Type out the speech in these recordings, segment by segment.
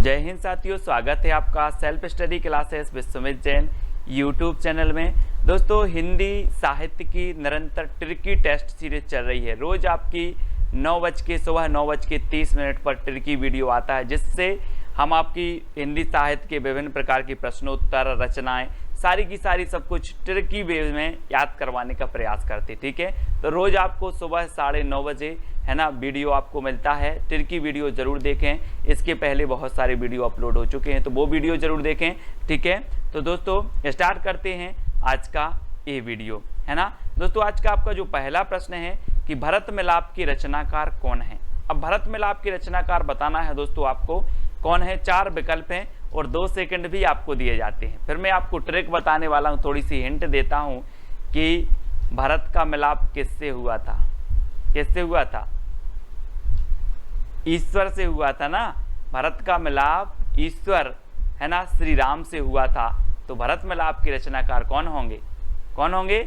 जय हिंद साथियों, स्वागत है आपका self study classes Vishwamit Jain YouTube channel में। दोस्तों, हिंदी साहित्य की निरंतर ट्रिकी टेस्ट सीरीज चल रही है। रोज आपकी सुबह 9:30 पर ट्रिकी वीडियो आता है, जिससे हम आपकी हिंदी साहित्य के विभिन्न प्रकार की प्रश्नोत्तर, रचनाएं, सारी की सारी सब कुछ ट्रिकी वे में याद करवाने का प्रयास करते। ठीक है, तो रोज आपको सुबह 9:30 बजे है ना वीडियो आपको मिलता है। ट्रिकी वीडियो जरूर देखें। इसके पहले बहुत सारे वीडियो अपलोड हो चुके हैं, तो वो वीडियो जरूर देखें। ठीक है, तो दोस्तों स्टार्ट करते हैं आज का ये वीडियो, है ना। दोस्तों, आज का आपका जो पहला प्रश्न है कि भरत मिलाप की रचनाकार कौन है। अब भरत मिलाप की रचनाकार बताना है दोस्तों आपको कौन है। 4 विकल्प हैं और 2 सेकंड भी आपको दिए जाते हैं। फिर मैं आपको ट्रिक बताने वाला हूँ, थोड़ी सी हिंट देता हूँ कि भरत का मिलाप किससे हुआ था। किससे हुआ था? ईश्वर से हुआ था ना। भरत का मिलाप ईश्वर, है ना, श्री राम से हुआ था। तो भरत मिलाप के रचनाकार कौन होंगे? कौन होंगे?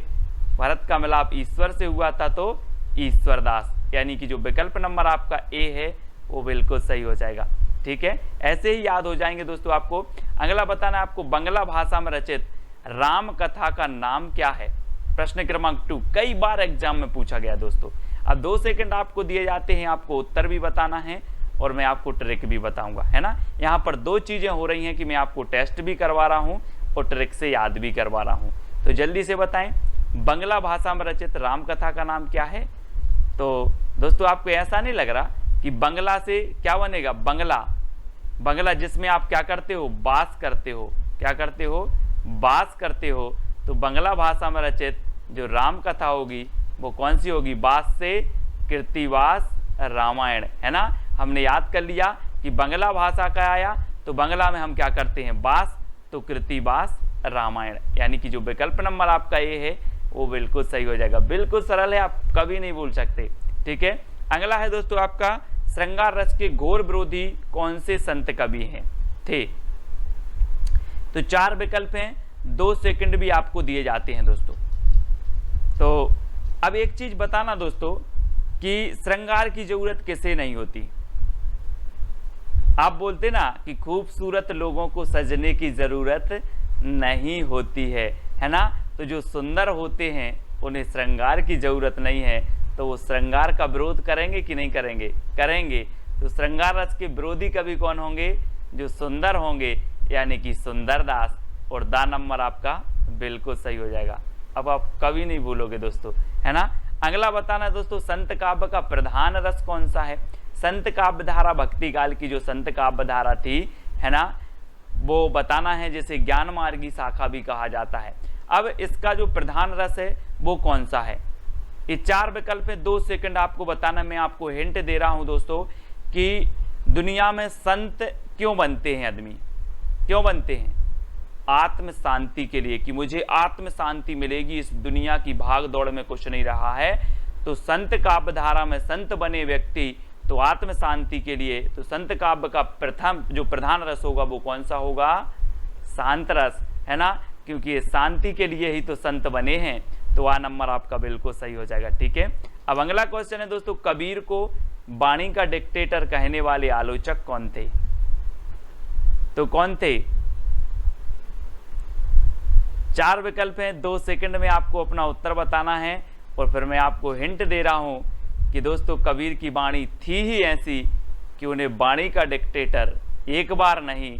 भरत का मिलाप ईश्वर से हुआ था तो ईश्वर दास, यानी कि जो विकल्प नंबर आपका ए है वो बिल्कुल सही हो जाएगा। ठीक है, ऐसे ही याद हो जाएंगे दोस्तों। आपको अगला बताना है, आपको बंगला भाषा में रचित राम कथा का नाम क्या है। प्रश्न क्रमांक 2 कई बार एग्जाम में पूछा गया दोस्तों। अब 2 सेकंड आपको दिए जाते हैं, आपको उत्तर भी बताना है और मैं आपको ट्रिक भी बताऊंगा, है ना। यहाँ पर 2 चीजें हो रही हैं कि मैं आपको टेस्ट भी करवा रहा हूँ और ट्रिक से याद भी करवा रहा हूँ। तो जल्दी से बताएं, बंगला भाषा में रचित राम कथा का नाम क्या है। तो दोस्तों, आपको ऐसा नहीं लग रहा कि बंगला से क्या बनेगा? बंगला, बंगला जिसमें आप क्या करते हो? वास करते हो। क्या करते हो? वास करते हो। तो बंगला भाषा में रचित जो राम कथा होगी वो कौन सी होगी? वास से कृतिवास रामायण, है ना। हमने याद कर लिया कि बंगला भाषा का आया तो बंगला में हम क्या करते हैं? वास, तो कृतिवास रामायण, यानी कि जो विकल्प नंबर आपका ये है वो बिल्कुल सही हो जाएगा। बिल्कुल सरल है, आप कभी नहीं भूल सकते। ठीक है, अगला है दोस्तों आपका श्रृंगार रस के घोर विरोधी कौन से संत कवि हैं थे। तो 4 विकल्प हैं, 2 सेकंड भी आपको दिए जाते हैं दोस्तों। तो अब एक चीज बताना दोस्तों कि श्रृंगार की जरूरत किसे नहीं होती। आप बोलते ना कि खूबसूरत लोगों को सजने की जरूरत नहीं होती है ना। तो जो सुंदर होते हैं उन्हें श्रृंगार की जरूरत नहीं है, तो वो श्रृंगार का विरोध करेंगे कि नहीं करेंगे? करेंगे। तो श्रृंगार रस के विरोधी कवि कौन होंगे? जो सुंदर होंगे, यानी कि सुंदर दास। और दा नंबर आपका बिल्कुल सही हो जाएगा। अब आप कभी नहीं भूलोगे दोस्तों, है ना। अगला बताना दोस्तों, संत काव्य का प्रधान रस कौन सा है। संत काव्य धारा भक्ति काल की जो संत काव्य धारा थी, है ना, वो बताना है, जिसे ज्ञान मार्गी शाखा भी कहा जाता है। अब इसका जो प्रधान रस है वो कौन सा है। ये 4 विकल्प है, 2 सेकंड आपको बताना। मैं आपको हिंट दे रहा हूं दोस्तों कि दुनिया में संत क्यों बनते हैं आदमी? क्यों बनते हैं? आत्म शांति के लिए, कि मुझे आत्म शांति मिलेगी, इस दुनिया की भाग दौड़ में कुछ नहीं रहा है। तो संत काव्य धारा में संत बने व्यक्ति तो आत्म शांति के लिए। तो संत काव्य का प्रथम जो प्रधान रस होगा वो कौन सा होगा? शांत रस, है ना, क्योंकि ये शांति के लिए ही तो संत बने हैं। तो आ नंबर आपका बिल्कुल सही हो जाएगा। ठीक है, अब अगला क्वेश्चन है दोस्तों, कबीर को वाणी का डिक्टेटर कहने वाले आलोचक कौन थे। तो कौन थे? 4 विकल्प हैं, 2 सेकंड में आपको अपना उत्तर बताना है। और फिर मैं आपको हिंट दे रहा हूं कि दोस्तों कबीर की वाणी थी ही ऐसी कि उन्हें वाणी का डिक्टेटर एक बार नहीं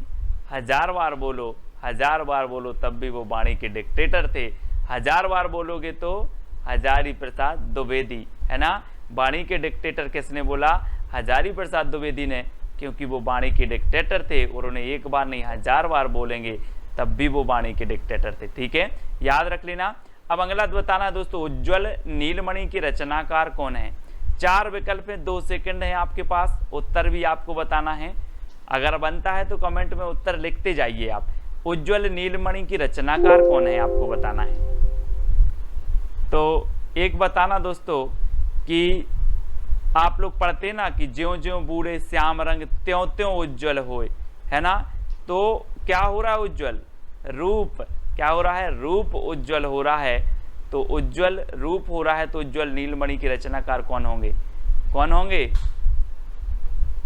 1000 बार बोलो, 1000 बार बोलो तब भी वो वाणी के डिक्टेटर थे। 1000 बार बोलोगे तो हजारी प्रसाद द्विवेदी, है ना। वाणी के डिक्टेटर किसने बोला? हजारी प्रसाद द्विवेदी ने, क्योंकि वो वाणी के डिक्टेटर थे और उन्हें एक बार नहीं 1000 बार बोलेंगे तब भी वो वाणी के डिक्टेटर थे। ठीक है, याद रख लेना। अब अगला बताना दोस्तों, उज्ज्वल नीलमणि के रचनाकार कौन है। 4 विकल्प है, 2 सेकंड है आपके पास, उत्तर भी आपको बताना है। अगर बनता है तो कमेंट में उत्तर लिखते जाइए आप। उज्ज्वल नीलमणि की रचनाकार कौन है आपको बताना है। तो एक बताना दोस्तों कि आप लोग पढ़ते ना कि ज्यों ज्यों बूढ़े श्याम रंग त्यों त्यों उज्ज्वल होए, है ना। तो क्या हो रहा है? उज्ज्वल रूप। क्या हो रहा है? रूप उज्ज्वल हो रहा है। तो उज्ज्वल रूप हो रहा है तो उज्ज्वल नीलमणि के रचनाकार कौन होंगे? कौन होंगे?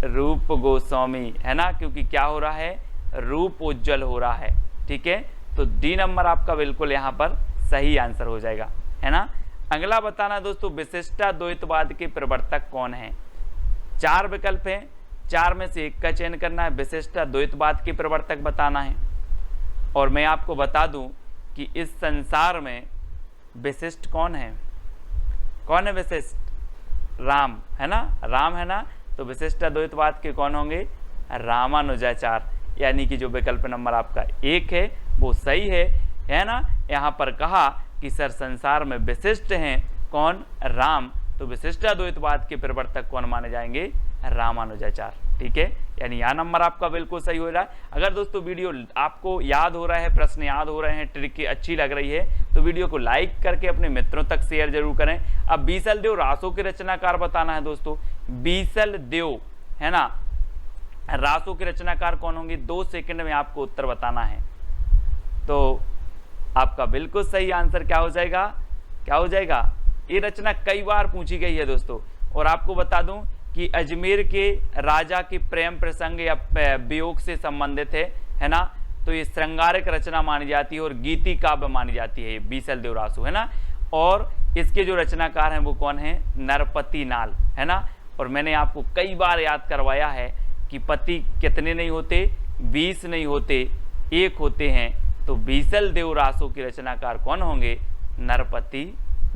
रूप गोस्वामी, है ना, क्योंकि क्या हो रहा है, रूप उज्जवल हो रहा है। ठीक है, तो डी नंबर आपका बिल्कुल यहाँ पर सही आंसर हो जाएगा, है ना। अगला बताना दोस्तों, विशिष्टाद्वैतवाद के प्रवर्तक कौन है। 4 विकल्प हैं, 4 में से एक का चयन करना है, विशिष्टाद्वैतवाद के प्रवर्तक बताना है। और मैं आपको बता दूं कि इस संसार में विशिष्ट कौन है, कौन है विशिष्ट, राम, है ना, राम, है ना। तो विशिष्टाद्वैतवाद के कौन होंगे, रामानुजाचार्य, यानी कि जो विकल्प नंबर आपका 1 है वो सही है ना। यहाँ पर कहा कि सर संसार में विशिष्ट हैं कौन, राम, तो विशिष्टाद्वैतवाद के प्रवर्तक कौन माने जाएंगे, रामानुजाचार्य। ठीक है, यानी यह नंबर आपका बिल्कुल सही हो रहा है। अगर दोस्तों वीडियो आपको याद हो रहा है, प्रश्न याद हो रहे हैं, ट्रिक अच्छी लग रही है, तो वीडियो को लाइक करके अपने मित्रों तक शेयर जरूर करें। अब बीसल देव रासों के रचनाकार बताना है दोस्तों, बीसल देव, है ना, रासों के रचनाकार कौन होंगे, 2 सेकंड में आपको उत्तर बताना है। तो आपका बिल्कुल सही आंसर क्या हो जाएगा, क्या हो जाएगा, ये रचना कई बार पूछी गई है दोस्तों। और आपको बता दूं कि अजमेर के राजा के प्रेम प्रसंग या वियोग से संबंधित है ना। तो ये श्रृंगारिक रचना मानी जाती है और गीति काव्य मानी जाती है, बीसल देव रासो, है ना। और इसके जो रचनाकार हैं वो कौन है, नरपति नाल, है ना। और मैंने आपको कई बार याद करवाया है कि पति कितने नहीं होते, 20 नहीं होते, 1 होते हैं। तो बीसल देव रासो के रचनाकार कौन होंगे, नरपति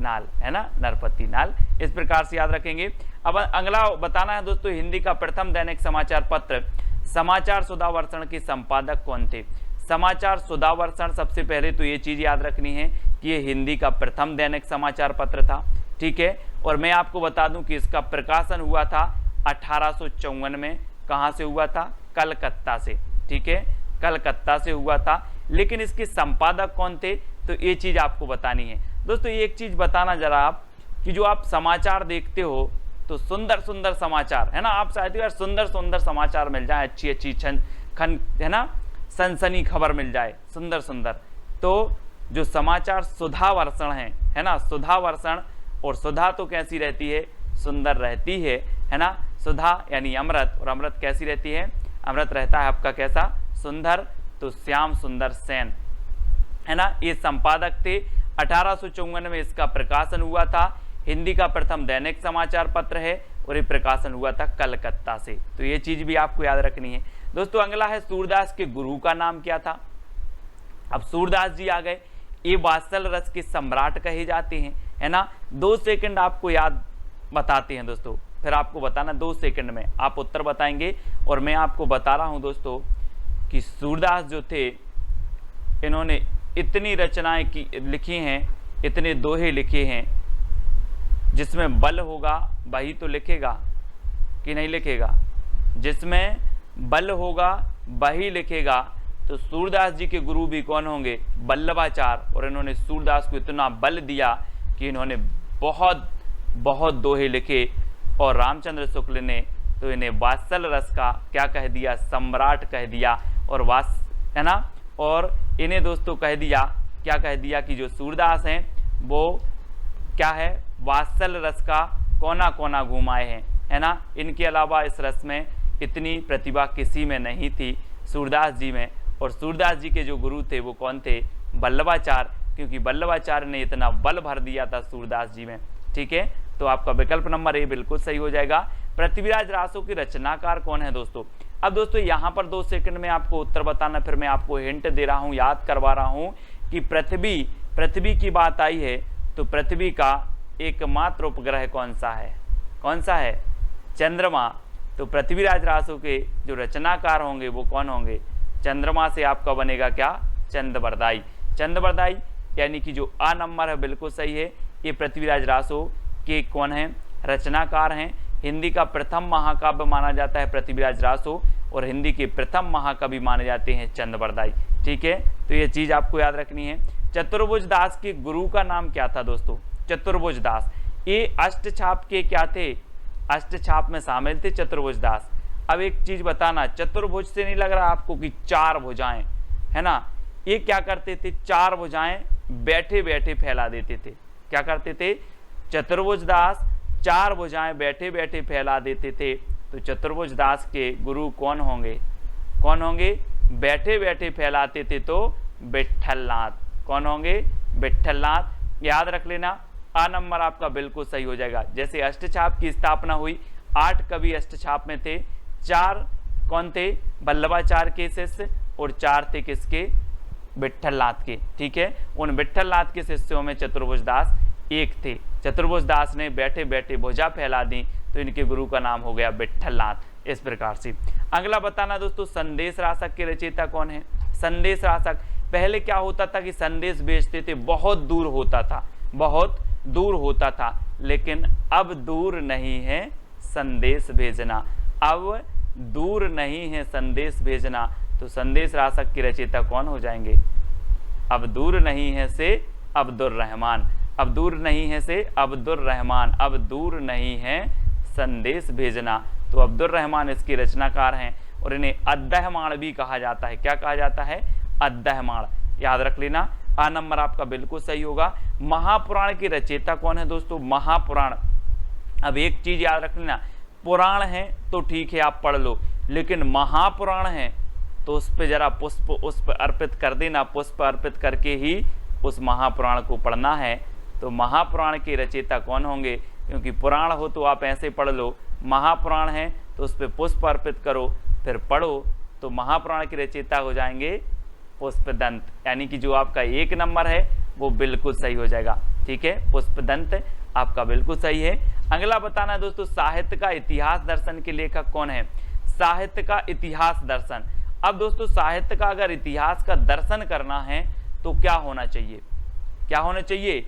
नाल, है ना, नरपति नाल। इस प्रकार से याद रखेंगे। अब अगला बताना है दोस्तों, हिंदी का प्रथम दैनिक समाचार पत्र समाचार सुधावर्षण के संपादक कौन थे। समाचार सुधावर्षण, सबसे पहले तो ये चीज याद रखनी है कि ये हिंदी का प्रथम दैनिक समाचार पत्र था। ठीक है, और मैं आपको बता दूं कि इसका प्रकाशन हुआ था 1854 में। कहाँ से हुआ था, कलकत्ता से। ठीक है, कलकत्ता से हुआ था। लेकिन इसके संपादक कौन थे, तो ये चीज आपको बतानी है दोस्तों। ये एक चीज बताना जरा आप, कि जो आप समाचार देखते हो तो सुंदर सुंदर समाचार, है ना, आप चाहते हो यार सुंदर सुंदर समाचार मिल जाए, अच्छी अच्छी है ना, सनसनी खबर मिल जाए, सुंदर सुंदर। तो जो समाचार सुधावर्षण है ना, सुधावर्षण, और सुधा तो कैसी रहती है, सुंदर रहती है ना। सुधा यानी अमृत, और अमृत कैसी रहती है, अमृत रहता है आपका कैसा, सुंदर। तो श्याम सुंदर सेन, है ना, ये संपादक थे। 1854 में इसका प्रकाशन हुआ था। हिंदी का प्रथम दैनिक समाचार पत्र है और ये प्रकाशन हुआ था कलकत्ता से। तो ये चीज भी आपको याद रखनी है दोस्तों। अगला है, सूरदास के गुरु का नाम क्या था। अब सूरदास जी आ गए, ये वात्सल रस के सम्राट कहे जाते हैं, है ना। 2 सेकंड आपको याद बताते हैं दोस्तों, फिर आपको बताना 2 सेकंड में आप उत्तर बताएंगे। और मैं आपको बता रहा हूं दोस्तों कि सूरदास जो थे, इन्होंने इतनी रचनाएं लिखी हैं, इतने दोहे लिखे हैं, जिसमें बल होगा वही तो लिखेगा कि नहीं लिखेगा, जिसमें बल होगा वही लिखेगा। तो सूरदास जी के गुरु भी कौन होंगे, वल्लभाचार्य। और इन्होंने सूरदास को इतना बल दिया कि इन्होंने बहुत बहुत दोहे लिखे। और रामचंद्र शुक्ल ने तो इन्हें वात्सल रस का क्या कह दिया, सम्राट कह दिया। और है ना, और इन्हें दोस्तों कह दिया, क्या कह दिया कि जो सूरदास हैं वो क्या है, वात्सल रस का कोना कोना घुमाए हैं, है ना। इनके अलावा इस रस में इतनी प्रतिभा किसी में नहीं थी, सूरदास जी में। और सूरदास जी के जो गुरु थे वो कौन थे, वल्लभाचार्य, क्योंकि वल्लभाचार्य ने इतना बल भर दिया था सूरदास जी में। ठीक है, तो आपका विकल्प नंबर ए बिल्कुल सही हो जाएगा। पृथ्वीराज रासो की रचनाकार कौन है दोस्तों। अब दोस्तों यहाँ पर 2 सेकंड में आपको उत्तर बताना, फिर मैं आपको हिंट दे रहा हूँ, याद करवा रहा हूँ कि पृथ्वी की बात आई है तो पृथ्वी का एकमात्र उपग्रह कौन सा है, कौन सा है, चंद्रमा। तो पृथ्वीराज रासो के जो रचनाकार होंगे वो कौन होंगे, चंद्रमा से आपका बनेगा क्या, चंद्रबरदाई। चंद्रबरदाई यानी कि जो आ नंबर है बिल्कुल सही है। ये पृथ्वीराज रासो के कौन है, रचनाकार हैं। हिंदी का प्रथम महाकाव्य माना जाता है पृथ्वीराज रासो, और हिंदी के प्रथम महाकवि माने जाते हैं चंद्रबरदाई। ठीक है, तो ये चीज आपको याद रखनी है। चतुर्भुज दास के गुरु का नाम क्या था दोस्तों, चतुर्भुज दास। ये अष्टछाप के क्या थे, अष्टछाप में शामिल थे चतुर्भुज दास। अब एक चीज बताना, चतुर्भुज से नहीं लग रहा आपको कि 4 भुजाएं, है ना। ये क्या करते थे, 4 भुजाएं बैठे बैठे फैला देते थे। क्या करते थे, चतुर्भुज दास 4 भुजाएं बैठे बैठे फैला देते थे। तो चतुर्भुज दास के गुरु कौन होंगे? कौन होंगे? बैठे बैठे फैलाते थे तो विट्ठलनाथ। कौन होंगे? विट्ठलनाथ। याद रख लेना, आ नंबर आपका बिल्कुल सही हो जाएगा। जैसे अष्टछाप की स्थापना हुई, 8 कवि अष्टछाप में थे, 4 कौन थे? वल्लभाचार्य के शिष्य, और 4 थे किसके? विट्ठलनाथ के। ठीक है, उन विट्ठलनाथ के शिष्यों में चतुर्भुज दास एक थे। चतुर्भुज दास ने बैठे बैठे भुजा फैला दी, तो इनके गुरु का नाम हो गया विट्ठलनाथ। इस प्रकार से अगला बताना दोस्तों, संदेश रासक के रचयिता कौन है? संदेश रासक, पहले क्या होता था कि संदेश भेजते थे, बहुत दूर होता था, बहुत दूर होता था, लेकिन अब दूर नहीं है संदेश भेजना, अब दूर नहीं है संदेश भेजना। तो संदेश रासक के रचयिता कौन हो जाएंगे? अब दूर नहीं है से अब्दुर रहमान, अब दूर नहीं है से अब्दुर रहमान, अब दूर नहीं है संदेश भेजना। तो अब्दुर रहमान इसके रचनाकार हैं, और इन्हें अद्दहमाण भी कहा जाता है। क्या कहा जाता है? अद्दहमाण। याद रख लेना, आ नंबर आपका बिल्कुल सही होगा। महापुराण की रचयिता कौन है दोस्तों? महापुराण, अब एक चीज याद रख लेना, पुराण है तो ठीक है आप पढ़ लो, लेकिन महापुराण है तो उस पर जरा पुष्प उस पर अर्पित कर देना, पुष्प अर्पित करके ही उस महापुराण को पढ़ना है। तो महापुराण के रचयिता कौन होंगे? क्योंकि पुराण हो तो आप ऐसे पढ़ लो, महापुराण है तो उस पर पुष्प अर्पित करो फिर पढ़ो, तो महापुराण के रचयिता हो जाएंगे पुष्पदंत। यानी कि जो आपका 1 नंबर है वो बिल्कुल सही हो जाएगा। ठीक है, पुष्पदंत आपका बिल्कुल सही है। अगला बताना दोस्तों, साहित्य का इतिहास दर्शन के लेखक कौन है? साहित्य का इतिहास दर्शन, अब दोस्तों साहित्य का अगर इतिहास का दर्शन करना है तो क्या होना चाहिए? क्या होना चाहिए?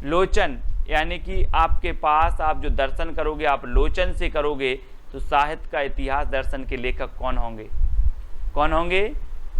लोचन, यानी कि आपके पास आप जो दर्शन करोगे आप लोचन से करोगे, तो साहित्य का इतिहास दर्शन के लेखक कौन होंगे? कौन होंगे?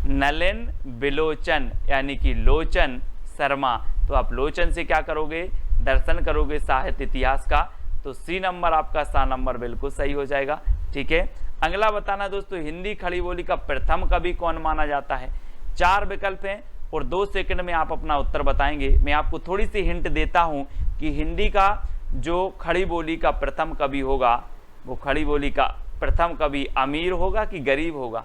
नलिन बिलोचन, यानी कि लोचन शर्मा। तो आप लोचन से क्या करोगे? दर्शन करोगे साहित्य इतिहास का। तो सी नंबर आपका सा नंबर बिल्कुल सही हो जाएगा। ठीक है, अगला बताना दोस्तों, हिंदी खड़ी बोली का प्रथम कवि कौन माना जाता है? 4 विकल्प हैं और 2 सेकंड में आप अपना उत्तर बताएंगे। मैं आपको थोड़ी सी हिंट देता हूं कि हिंदी का जो खड़ी बोली का प्रथम कवि होगा, वो खड़ी बोली का प्रथम कवि अमीर होगा कि गरीब होगा?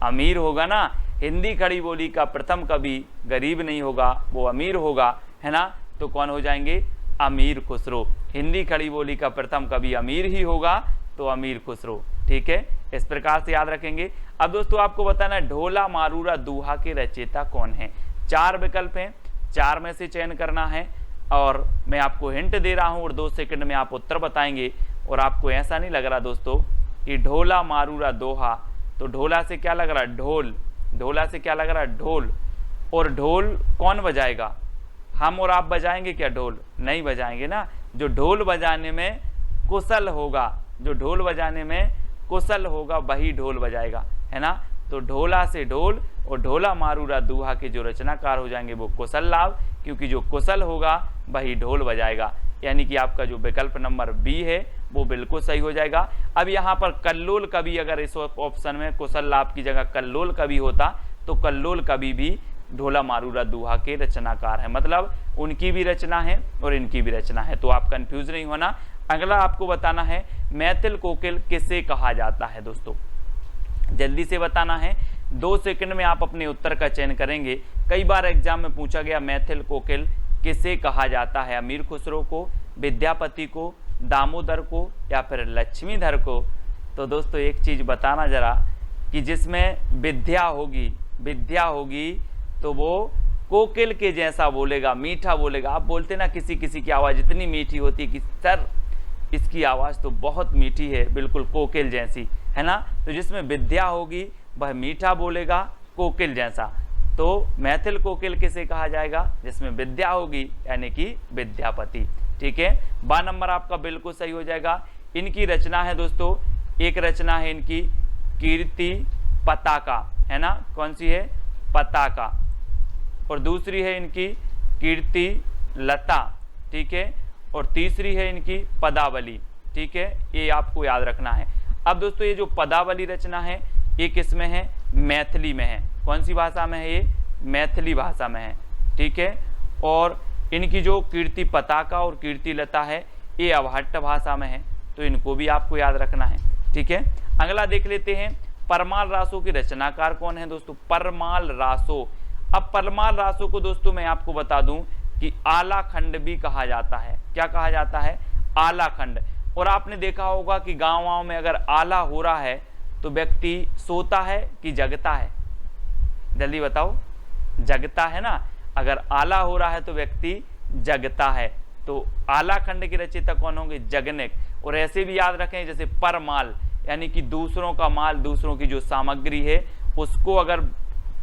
अमीर होगा ना। हिंदी खड़ी बोली का प्रथम कवि गरीब नहीं होगा, वो अमीर होगा, है ना। तो कौन हो जाएंगे? अमीर खुसरो। हिंदी खड़ी बोली का प्रथम कवि अमीर ही होगा, तो अमीर खुसरो। ठीक है, इस प्रकार से याद रखेंगे। अब दोस्तों आपको बताना है ढोला मारूरा दोहा के रचयिता कौन है? 4 विकल्प हैं, 4 में से चयन करना है, और मैं आपको हिंट दे रहा हूं और 2 सेकंड में आप उत्तर बताएंगे। और आपको ऐसा नहीं लग रहा दोस्तों कि ढोला मारूरा दोहा, तो ढोला से क्या लग रहा है? ढोल। ढोला से क्या लग रहा है? ढोल। और ढोल कौन बजाएगा? हम और आप बजाएंगे क्या ढोल? नहीं बजाएंगे ना। जो ढोल बजाने में कुशल होगा, जो ढोल बजाने में कुशल होगा वही ढोल बजाएगा, है ना। तो ढोला से ढोल, और ढोला मारूरा दोहा के जो रचनाकार हो जाएंगे वो कुशल लाभ, क्योंकि जो कुशल होगा वही ढोल बजाएगा। यानी कि आपका जो विकल्प नंबर बी है वो बिल्कुल सही हो जाएगा। अब यहाँ पर कल्लोल कवि, अगर इस ऑप्शन में कुशल लाभ की जगह कल्लोल कवि होता तो कल्लोल कवि भी ढोला मारूरा दोहा के रचनाकार है, मतलब उनकी भी रचना है और इनकी भी रचना है। तो आप कंफ्यूज नहीं होना। अगला आपको बताना है मैथिल कोकिल किसे कहा जाता है दोस्तों? जल्दी से बताना है, 2 सेकंड में आप अपने उत्तर का चयन करेंगे। कई बार एग्जाम में पूछा गया मैथिल कोकिल किसे कहा जाता है? अमीर खुसरो को, विद्यापति को, दामोदर को, या फिर लक्ष्मीधर को? तो दोस्तों एक चीज बताना जरा कि जिसमें विद्या होगी तो वो कोकिल के जैसा बोलेगा, मीठा बोलेगा। आप बोलते ना किसी किसी की आवाज़ इतनी मीठी होती है कि सर इसकी आवाज़ तो बहुत मीठी है, बिल्कुल कोकिल जैसी, है ना। तो जिसमें विद्या होगी वह मीठा बोलेगा कोकिल जैसा। तो मैथिल कोकिल किसे कहा जाएगा? जिसमें विद्या होगी, यानी कि विद्यापति। ठीक है, 12 नंबर आपका बिल्कुल सही हो जाएगा। इनकी रचना है दोस्तों, एक रचना है इनकी कीर्ति पताका, है ना। कौन सी है? पताका। और दूसरी है इनकी कीर्ति लता, ठीक है। और तीसरी है इनकी पदावली, ठीक है। ये आपको याद रखना है। अब दोस्तों ये जो पदावली रचना है ये किस में है? मैथिली में है। कौन सी भाषा में है? ये मैथिली भाषा में है, ठीक है। और इनकी जो कीर्ति पताका और कीर्ति लता है ये अवहट्ट भाषा में है, तो इनको भी आपको याद रखना है। ठीक है, अगला देख लेते हैं, परमाल रासों के रचनाकार कौन है दोस्तों? परमाल रासो। अब परमाल रासो को दोस्तों मैं आपको बता दूं कि आला खंड भी कहा जाता है। क्या कहा जाता है? आला खंड। और आपने देखा होगा कि गाँव में अगर आला हो रहा है तो व्यक्ति सोता है कि जगता है? जल्दी बताओ, जगता है ना। अगर आला हो रहा है तो व्यक्ति जगता है। तो आला खंड के रचयिता कौन होंगे? जगनेक। और ऐसे भी याद रखें जैसे परमाल, यानी कि दूसरों का माल, दूसरों की जो सामग्री है उसको अगर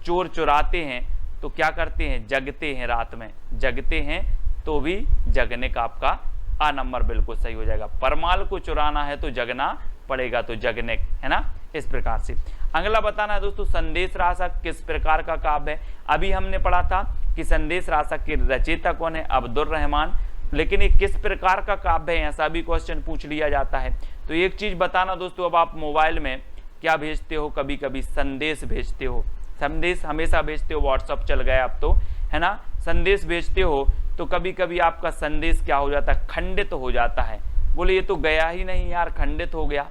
चोर चुराते हैं तो क्या करते हैं? जगते हैं, रात में जगते हैं, तो भी जगने का आपका आ नंबर बिल्कुल सही हो जाएगा। परमाल को चुराना है तो जगना पड़ेगा, तो जगने, है ना। इस प्रकार से अगला बताना है दोस्तों, संदेश रासक किस प्रकार का काव्य है? अभी हमने पढ़ा था कि संदेश रासक के रचयिता कौन है? अब्दुल रहमान। लेकिन ये किस प्रकार का काव्य है, ऐसा भी क्वेश्चन पूछ लिया जाता है। तो एक चीज बताना दोस्तों, अब आप मोबाइल में क्या भेजते हो? कभी कभी संदेश भेजते हो, संदेश हमेशा भेजते हो, व्हाट्सअप चल गया अब तो, है ना। संदेश भेजते हो तो कभी कभी आपका संदेश क्या हो जाता है? खंडित हो जाता है। बोले ये तो गया ही नहीं यार, खंडित हो गया।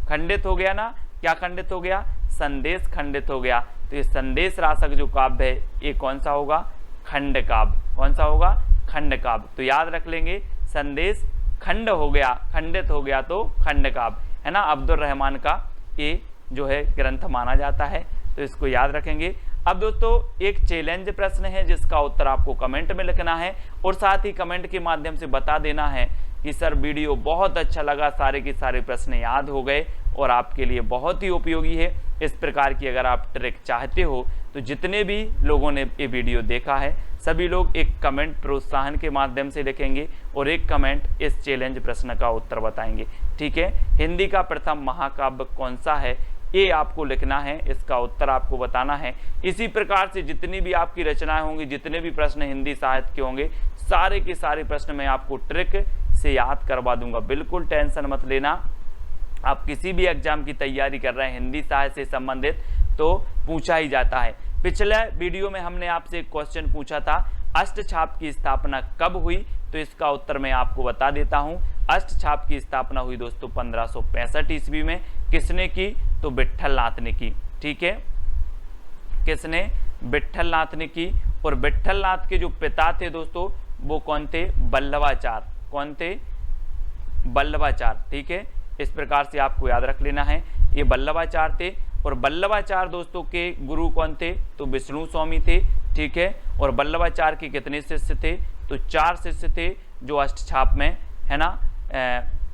खंडित हो गया ना, क्या खंडित हो गया? संदेश खंडित हो गया। तो ये संदेश रासक जो काव्य है ये कौन सा होगा? खंड काव्य। कौन सा होगा? खंड काव्य। तो याद रख लेंगे, संदेश खंड हो गया, खंडित हो गया तो खंड काव्य, है ना। अब्दुल रहमान का ये जो है ग्रंथ माना जाता है, तो इसको याद रखेंगे। अब दोस्तों एक चैलेंज प्रश्न है जिसका उत्तर आपको कमेंट में लिखना है और साथ ही कमेंट के माध्यम से बता देना है कि सर वीडियो बहुत अच्छा लगा, सारे के सारे प्रश्न याद हो गए और आपके लिए बहुत ही उपयोगी है। इस प्रकार की अगर आप ट्रिक चाहते हो तो जितने भी लोगों ने ये वीडियो देखा है सभी लोग एक कमेंट प्रोत्साहन के माध्यम से लिखेंगे और एक कमेंट इस चैलेंज प्रश्न का उत्तर बताएंगे। ठीक है, हिंदी का प्रथम महाकाव्य कौन सा है ये आपको लिखना है, इसका उत्तर आपको बताना है। इसी प्रकार से जितनी भी आपकी रचनाएं होंगी, जितने भी प्रश्न हिंदी साहित्य के होंगे, सारे के सारे प्रश्न मैं आपको ट्रिक से याद करवा दूंगा। बिल्कुल टेंशन मत लेना। आप किसी भी एग्जाम की तैयारी कर रहे हैं हिंदी साहित्य से संबंधित तो पूछा ही जाता है। पिछले वीडियो में हमने आपसे एक क्वेश्चन पूछा था, अष्टछाप की स्थापना कब हुई? तो इसका उत्तर मैं आपको बता देता हूं। अष्टछाप की स्थापना हुई दोस्तों 1565 ईस्वी में। किसने की? तो विट्ठल नाथ ने की। ठीक है, किसने? विट्ठल नाथ ने की। और विट्ठल नाथ के जो पिता थे दोस्तों वो कौन थे? बल्लभाचार। कौन थे? बल्लभाचार। ठीक है, इस प्रकार से आपको याद रख लेना है, ये बल्लभाचार थे। और बल्लभाचार दोस्तों के गुरु कौन थे? तो विष्णु स्वामी थे। ठीक है, और बल्लभाचार के कितने शिष्य थे? तो 4 शिष्य थे जो अष्टछाप में, है ना,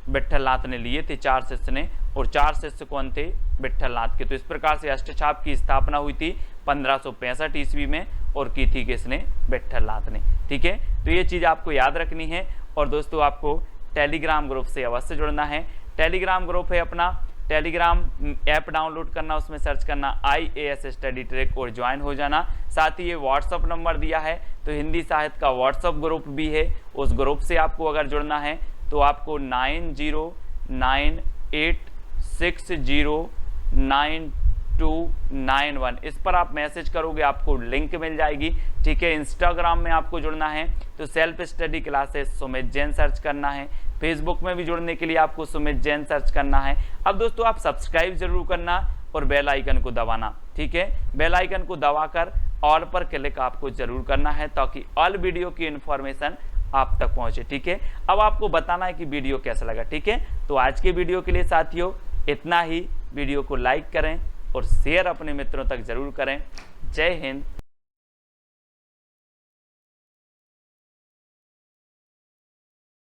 विट्ठल नाथ ने लिए थे 4 शिष्य ने। और 4 शिष्य कौन थे? विट्ठल नाथ के। तो इस प्रकार से अष्टछाप की स्थापना हुई थी 1565 ईस्वी में और की थी किसने? विट्ठल नाथ ने। ठीक है, तो ये चीज़ आपको याद रखनी है। और दोस्तों आपको टेलीग्राम ग्रुप से अवश्य जुड़ना है। टेलीग्राम ग्रुप है अपना, टेलीग्राम ऐप डाउनलोड करना, उसमें सर्च करना IAS स्टडी ट्रैक और ज्वाइन हो जाना। साथ ही ये व्हाट्सअप नंबर दिया है तो हिंदी साहित्य का व्हाट्सअप ग्रुप भी है, उस ग्रुप से आपको अगर जुड़ना है तो आपको 9098609291 इस पर आप मैसेज करोगे, आपको लिंक मिल जाएगी। ठीक है, इंस्टाग्राम में आपको जुड़ना है तो self study classes Sumit Jain search करना है। फेसबुक में भी जुड़ने के लिए आपको सुमित जैन सर्च करना है। अब दोस्तों आप सब्सक्राइब जरूर करना और बेल आइकन को दबाना। ठीक है, बेल आइकन को दबाकर ऑल पर क्लिक आपको जरूर करना है ताकि ऑल वीडियो की इन्फॉर्मेशन आप तक पहुंचे। ठीक है, अब आपको बताना है कि वीडियो कैसा लगा। ठीक है, तो आज के वीडियो के लिए साथियों इतना ही। वीडियो को लाइक करें और शेयर अपने मित्रों तक जरूर करें। जय हिंद।